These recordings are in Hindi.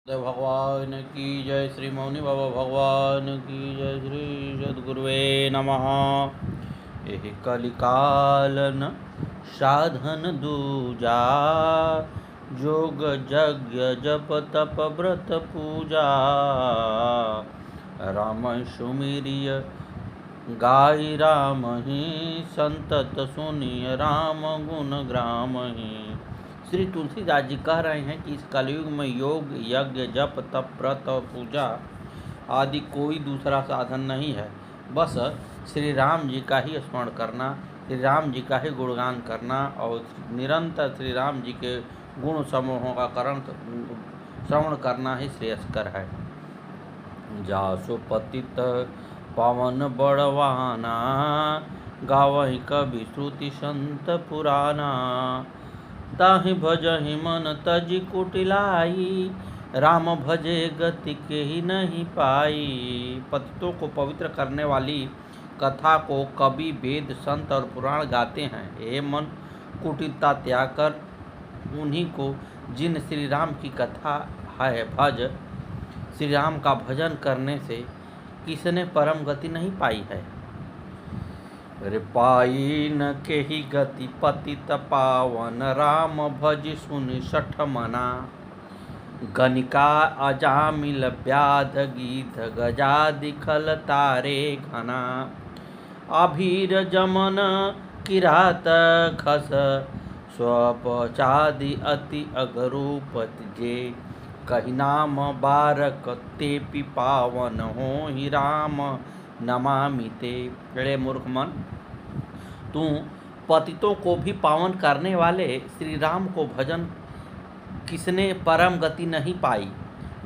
देव भगवान की जय। श्री मौनी बाबा भगवान की जय। श्री सद्गुरुवे नमः। एहि कलिकालन साधन दूजा, जोग यज्ञ जप तप व्रत पूजा। राम सुमिरिय गाई राम ही, संतत सुनिय राम गुण ग्राम ही। श्री तुलसीदास जी कह रहे हैं कि इस कलयुग में योग यज्ञ जप तप व्रत और पूजा आदि कोई दूसरा साधन नहीं है। बस श्री राम जी का ही स्मरण करना, श्री राम जी का ही गुणगान करना और निरंतर श्री राम जी के गुण समूहों का श्रवण करना ही श्रेयस्कर है। जासु पतित पावन बड़वाना, गावहि कवि श्रुति संत पुराना। ताहि भजहि मन तजि कुटिलाई, राम भजे गति के ही नहीं पाई। पतितों को पवित्र करने वाली कथा को कवि वेद संत और पुराण गाते हैं। हे मन, कुटिलता त्याग कर उन्हीं को जिन श्री राम की कथा है भज। श्री राम का भजन करने से किसने परम गति नहीं पाई है। पाई न केहि गति पतित पावन, राम भज सुनि सठ मना। गनिका अजामिल व्याध गीध, गजादि खल तारे घना। अभीर जमन किरात खस, स्वपचादि अति अगरूप जे। कहि नाम बारक तेपि पावन, हो ही राम नमामि ते। अरे मूर्ख मन, तू पतितों को भी पावन करने वाले श्री राम को भजन किसने परम गति नहीं पाई।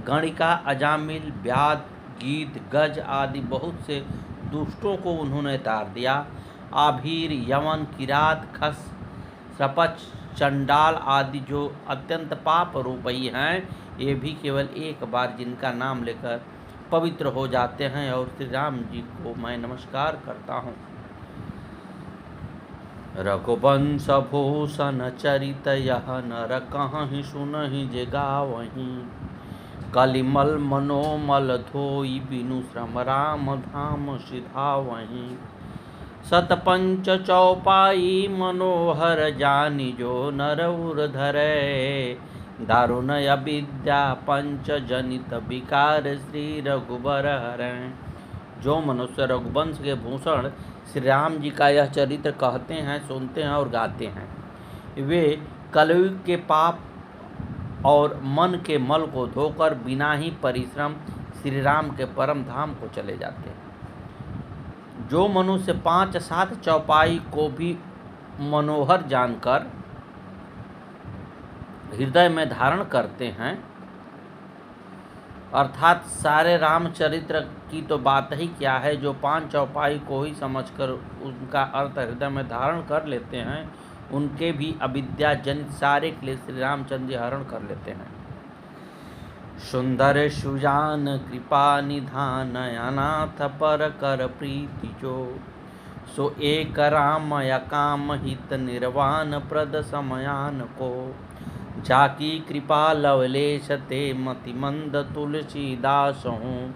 गणिका अजामिल व्याध गीत गज आदि बहुत से दुष्टों को उन्होंने तार दिया। आभीर यवन किरात खस सपच चंडाल आदि जो अत्यंत पाप रूपी हैं, ये भी केवल एक बार जिनका नाम लेकर पवित्र हो जाते हैं। और श्री राम जी को मैं नमस्कार करता हूँ। रघुवंश भूषण चरित यह, नर कहीं सुनहि जे गावहीं। कलिमल मनोमल धोई, बिनु श्रम राम धाम सिधावहीं। सतपंच चौपाई मनोहर जानि, जो नर उर धरै। दारुण अविद्या पंच जनित, विकार श्री रघुबर हरै। जो मनुष्य रघुवंश के भूषण श्री राम जी का यह चरित्र कहते हैं, सुनते हैं और गाते हैं, वे कलयुग के पाप और मन के मल को धोकर बिना ही परिश्रम श्री राम के परम धाम को चले जाते हैं। जो मनुष्य 5-7 चौपाई को भी मनोहर जानकर हृदय में धारण करते हैं, अर्थात सारे रामचरित्र की तो बात ही क्या है, जो 5 चौपाई को ही समझकर उनका अर्थ हृदय में धारण कर लेते हैं, उनके भी अविद्या जनित सारे क्लेश श्री रामचंद्र जी हरण कर लेते हैं। सुंदर सुजान कृपा निधान, अनाथ पर कर प्रीति जो। सो एक राम या काम हित, निर्वाण प्रद समयान को। जाकी कृपा लवलेश ते, मति मंद तुलसीदास हूँ।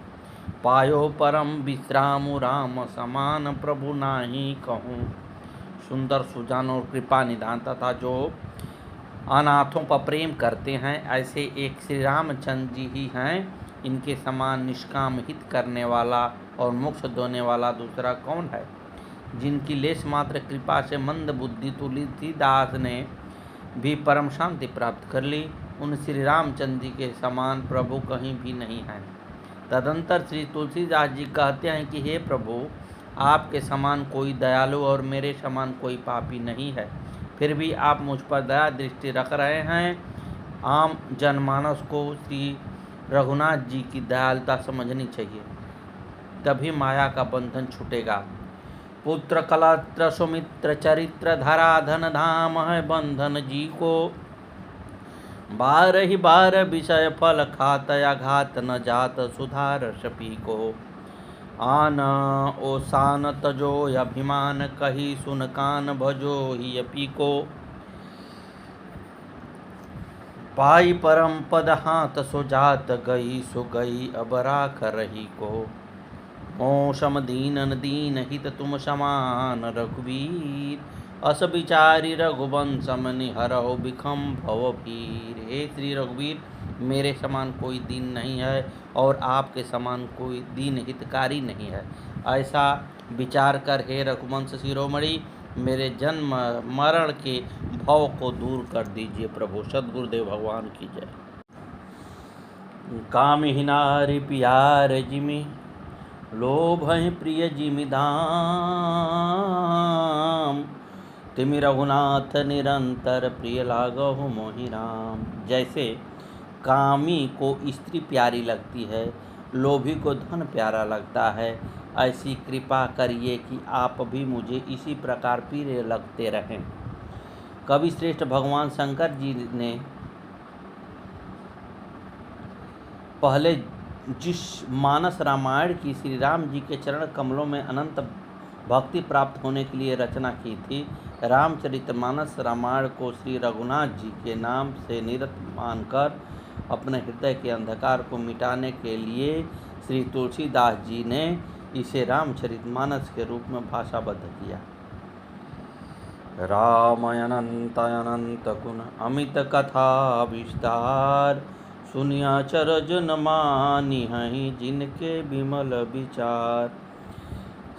पायो परम विश्राम राम, समान प्रभु नाही कहूँ। सुंदर सुजान और कृपा निधान तथा जो अनाथों पर प्रेम करते हैं, ऐसे एक श्री रामचंद्र जी ही हैं। इनके समान निष्काम हित करने वाला और मोक्ष देने वाला दूसरा कौन है। जिनकी लेश मात्र कृपा से मंद बुद्धि तुलसीदास ने भी परम शांति प्राप्त कर ली, उन श्री रामचंद्र जी के समान प्रभु कहीं भी नहीं है। तदंतर श्री तुलसीदास जी कहते हैं कि हे प्रभु, आपके समान कोई दयालु और मेरे समान कोई पापी नहीं है, फिर भी आप मुझ पर दया दृष्टि रख रहे हैं। आम जनमानस को श्री रघुनाथ जी की दयालुता समझनी चाहिए, तभी माया का बंधन छूटेगा। पुत्र कलत्र सुमित्र चरित्र धरा, धन धाम है बंधन जी को। बार ही बार विषय फल खात, या घात न जात सुधार सपी को। आन ओ सान तजो अभिमान, कही सुन कान भजो ही अपी को। पाई परम पद हाथ सो जात गई, सो गई अब राख रही को। मौसम दीनन दीन हित तुम समान रघुवीर, अस विचारी रघुवंश मनि हरहु बिखम भव भीर। हे श्री रघुवीर, मेरे समान कोई दीन नहीं है और आपके समान कोई दीन हितकारी नहीं है। ऐसा विचार कर हे रघुवंश शिरोमणि, मेरे जन्म मरण के भव को दूर कर दीजिए प्रभु। सद्गुरुदेव भगवान की जय। कामिहिनारि प्यार जिमि, लोभ प्रिय जिमि धाम, तिमि रघुनाथ निरंतर प्रिय लागहु मोहि राम। जैसे कामी को स्त्री प्यारी लगती है, लोभी को धन प्यारा लगता है, ऐसी कृपा करिए कि आप भी मुझे इसी प्रकार प्रिय लगते रहें। कवि श्रेष्ठ भगवान शंकर जी ने पहले जिस मानस रामायण की श्री राम जी के चरण कमलों में अनंत भक्ति प्राप्त होने के लिए रचना की थी, रामचरितमानस रामायण को श्री रघुनाथ जी के नाम से निरत मानकर अपने हृदय के अंधकार को मिटाने के लिए श्री तुलसीदास जी ने इसे रामचरितमानस के रूप में भाषाबद्ध किया। रामायणंत अनंत गुण अमित कथा विस्तार, सुनिया चरज न मानी हहीं जिनके विमल विचार।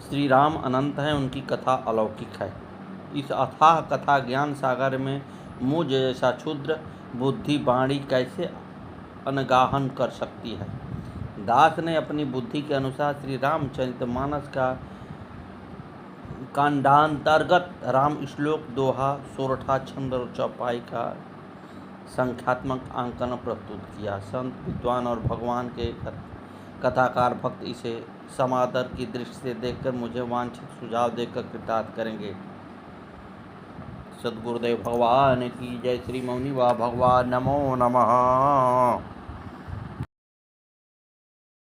श्री राम अनंत हैं, उनकी कथा अलौकिक है। इस अथाह कथा ज्ञान सागर में मुझ जैसा क्षुद्र बुद्धि वाणी कैसे अनगाहन कर सकती है। दास ने अपनी बुद्धि के अनुसार श्री रामचरितमानस का कांडांतर्गत राम श्लोक, दोहा, सोरठा, छंद और चौपाई का संख्यात्मक आंकन प्रस्तुत किया। संत, विद्वान और भगवान के कथाकार भक्त इसे समादर की दृष्टि से देखकर मुझे वांछित सुझाव देकर कृतार्थ करेंगे। सद्गुरुदेव भगवान की जय। श्री मौनी वा भगवान नमो नमः।